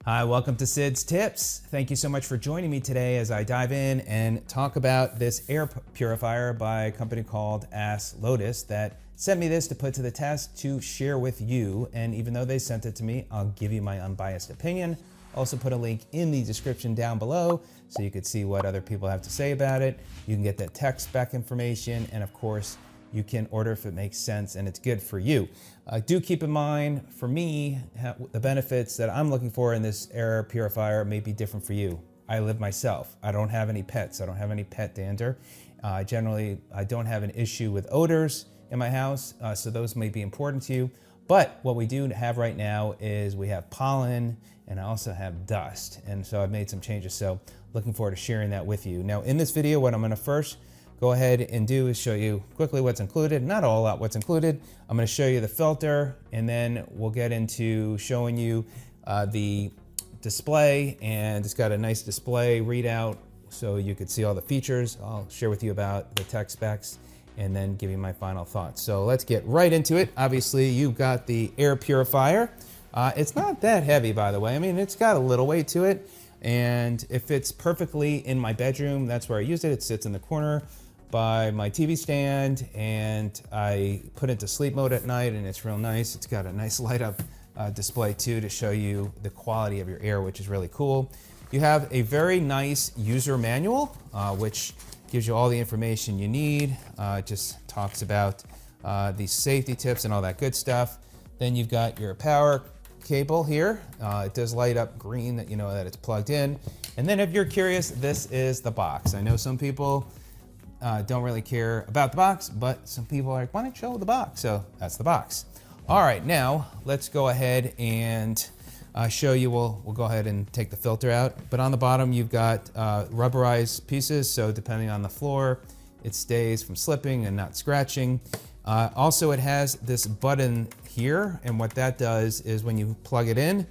Hi, welcome to Sid's Tips. Thank you so much for joining me today as I dive in and talk about this air purifier by a company called ASLOTUS that sent me this to put to the test to share with you. And even though they sent it to me, I'll give you my unbiased opinion. Also put a link in the description down below so you could see what other people have to say about it. You can get that tech spec information, and of course, you can order if it makes sense and it's good for you. Do keep in mind, for me, the benefits that I'm looking for in this air purifier may be different for you. I live myself. I don't have any pets. I don't have any pet dander. Generally, I don't have an issue with odors in my house, so those may be important to you. But what we do have right now is we have pollen and I also have dust. And so I've made some changes. So looking forward to sharing that with you. Now in this video, what I'm gonna first go ahead and do is show you quickly what's included, not a whole lot what's included. I'm gonna show you the filter and then we'll get into showing you the display, and it's got a nice display readout so you could see all the features. I'll share with you about the tech specs and then give you my final thoughts. So let's get right into it. Obviously you've got the air purifier. It's not that heavy, by the way. I mean, it's got a little weight to it, and it fits perfectly in my bedroom. That's where I use it. It sits in the corner by my TV stand, and I put it to sleep mode at night, and it's real nice. It's got a nice light up display too to show you the quality of your air, which is really cool. You have a very nice user manual, which gives you all the information you need. It just talks about these safety tips and all that good stuff. Then you've got your power cable here. It does light up green, that you know that it's plugged in. And then if you're curious, this is the box. I know some people don't really care about the box, but some people are like, why don't you show the box? So that's the box. All right, now let's go ahead and show you. We'll go ahead and take the filter out. But on the bottom, you've got rubberized pieces. So depending on the floor, it stays from slipping and not scratching. Also, it has this button here, and what that does is when you plug it in,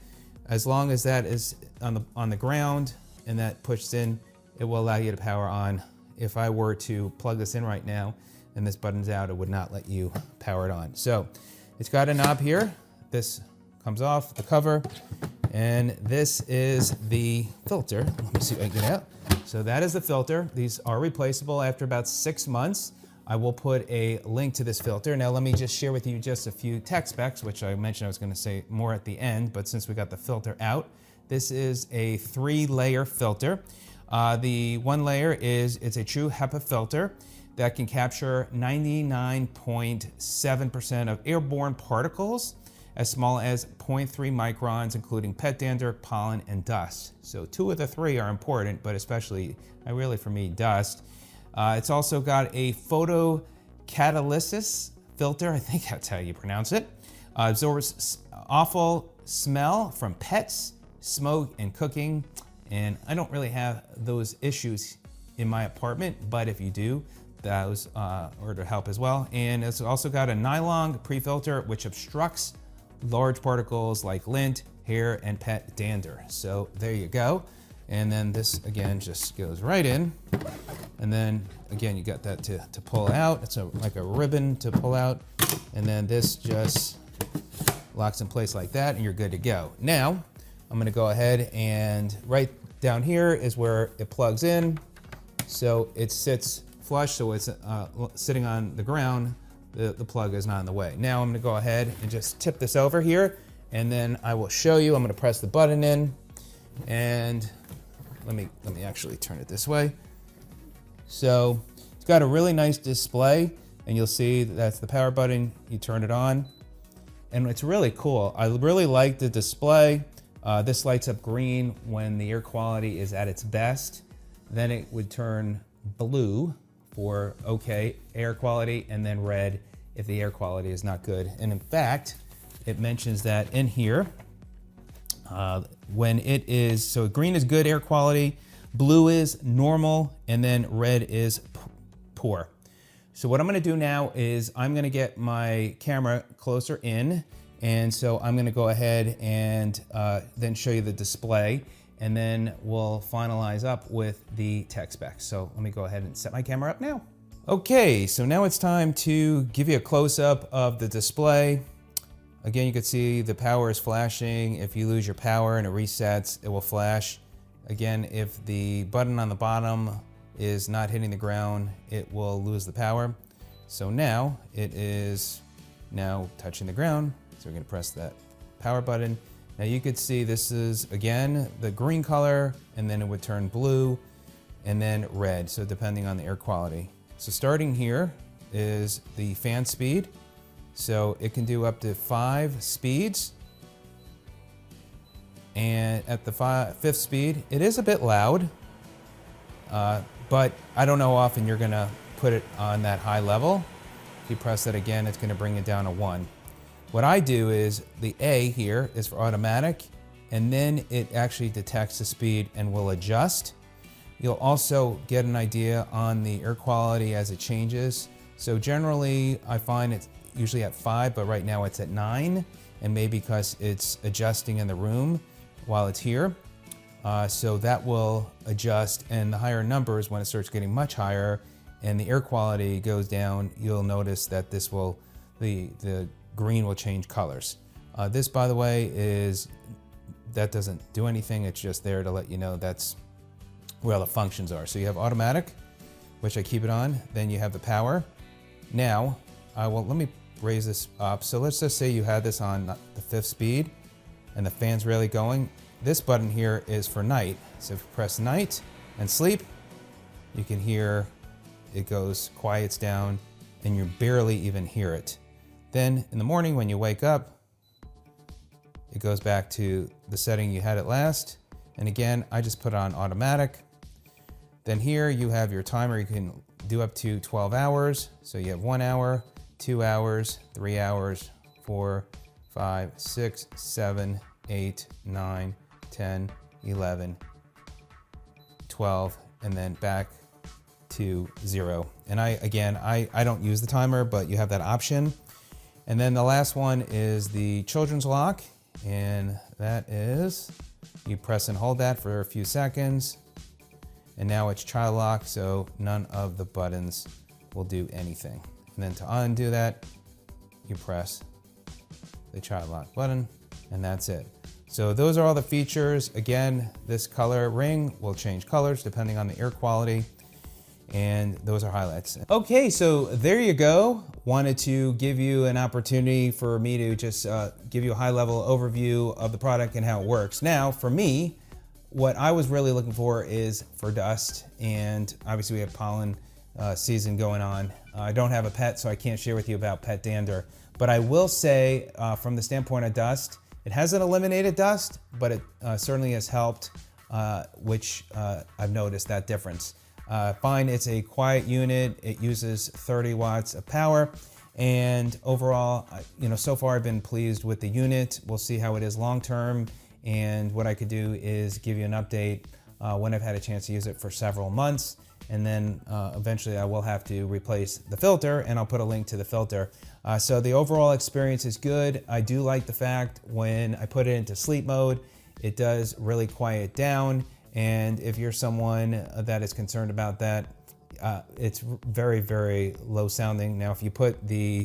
as long as that is on the ground and that pushes in, it will allow you to power on. If I were to plug this in right now and this button's out, it would not let you power it on. So it's got a knob here. This comes off the cover, and this is the filter. Let me see if I can get it out. So that is the filter. These are replaceable after about 6 months. I will put a link to this filter. Now let me just share with you just a few tech specs, which I mentioned I was gonna say more at the end, but since we got the filter out, this is a 3-layer filter. The one layer is, it's a true HEPA filter that can capture 99.7% of airborne particles as small as 0.3 microns, including pet dander, pollen, and dust. So 2 of the 3 are important, but especially, really for me, dust. It's also got a photocatalysis filter, I think that's how you pronounce it. Absorbs awful smell from pets, smoke, and cooking. And I don't really have those issues in my apartment, but if you do, those are to help as well. And it's also got a nylon pre-filter, which obstructs large particles like lint, hair, and pet dander. So there you go. And then this again just goes right in. And then again, you got that to pull out. It's like a ribbon to pull out. And then this just locks in place like that, and you're good to go. Now, I'm gonna go ahead, and right down here is where it plugs in. So it sits flush, so it's sitting on the ground. The plug is not in the way. Now I'm gonna go ahead and just tip this over here, and then I will show you. I'm gonna press the button in, and let me actually turn it this way. So it's got a really nice display, and you'll see that's the power button. You turn it on, and it's really cool. I really like the display. This lights up green when the air quality is at its best. Then it would turn blue for okay air quality, and then red if the air quality is not good. And in fact, it mentions that in here, when it is, so green is good air quality, blue is normal, and then red is poor. So what I'm gonna do now is I'm gonna get my camera closer in, and so I'm gonna go ahead and then show you the display, and then we'll finalize up with the tech specs. So let me go ahead and set my camera up now. Okay, so now it's time to give you a close-up of the display. Again, you can see the power is flashing. If you lose your power and it resets, it will flash. Again, if the button on the bottom is not hitting the ground, it will lose the power. So now it is now touching the ground. So we're gonna press that power button. Now you could see this is, again, the green color, and then it would turn blue and then red. So depending on the air quality. So starting here is the fan speed. So it can do up to 5 speeds. And at the 5th speed, it is a bit loud, but I don't know how often you're gonna put it on that high level. If you press that again, it's gonna bring it down to 1. What I do is the A here is for automatic, and then it actually detects the speed and will adjust. You'll also get an idea on the air quality as it changes. So generally, I find it's usually at 5, but right now it's at 9, and maybe because it's adjusting in the room while it's here. So that will adjust, and the higher numbers, when it starts getting much higher and the air quality goes down, you'll notice that this will, the green will change colors. This, by the way, that doesn't do anything. It's just there to let you know that's where all the functions are. So you have automatic, which I keep it on. Then you have the power. Now, let me raise this up. So let's just say you had this on the 5th speed and the fan's really going. This button here is for night. So if you press night and sleep, you can hear it quiets down, and you barely even hear it. Then in the morning when you wake up, it goes back to the setting you had it last. And again, I just put it on automatic. Then here you have your timer. You can do up to 12 hours. So you have 1 hour, 2 hours, 3 hours, 4, 5, 6, 7, 8, 9, 10, 11, 12, and then back to 0. And I don't use the timer, but you have that option. And then the last one is the children's lock, and that is, you press and hold that for a few seconds, and now it's child lock, so none of the buttons will do anything. And then to undo that, you press the child lock button, and that's it. So those are all the features. Again, this color ring will change colors depending on the air quality, and those are highlights. Okay, so there you go. Wanted to give you an opportunity for me to just give you a high-level overview of the product and how it works. Now, for me, what I was really looking for is for dust, and obviously we have pollen season going on. I don't have a pet, so I can't share with you about pet dander, but I will say from the standpoint of dust, it hasn't eliminated dust, but it certainly has helped, which I've noticed that difference. Fine, it's a quiet unit. It uses 30 watts of power, and overall, so far I've been pleased with the unit. We'll see how it is long-term, and what I could do is give you an update when I've had a chance to use it for several months, and then eventually I will have to replace the filter, and I'll put a link to the filter. So the overall experience is good. I do like the fact when I put it into sleep mode, it does really quiet down. And if you're someone that is concerned about that, it's very, very low sounding. Now, if you put the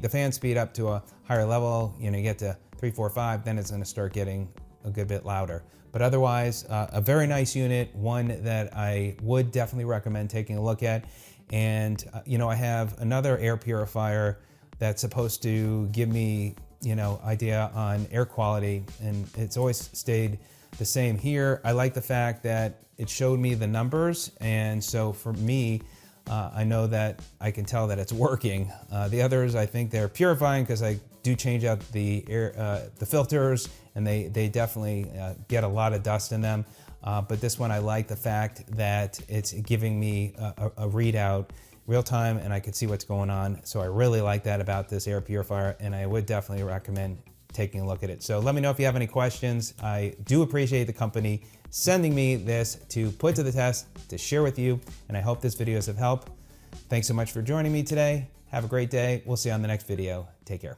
fan speed up to a higher level, you get to 3, 4, 5, then it's gonna start getting a good bit louder. But otherwise, a very nice unit, one that I would definitely recommend taking a look at. And I have another air purifier that's supposed to give me, idea on air quality, and it's always stayed the same here. I like the fact that it showed me the numbers, and so for me, I know that I can tell that it's working. The others, I think they're purifying because I do change out the air, the filters, and they definitely get a lot of dust in them. But this one, I like the fact that it's giving me a readout real time, and I can see what's going on. So I really like that about this air purifier, and I would definitely recommend taking a look at it. So let me know if you have any questions. I do appreciate the company sending me this to put to the test, to share with you, and I hope this video is of help. Thanks so much for joining me today. Have a great day. We'll see you on the next video. Take care.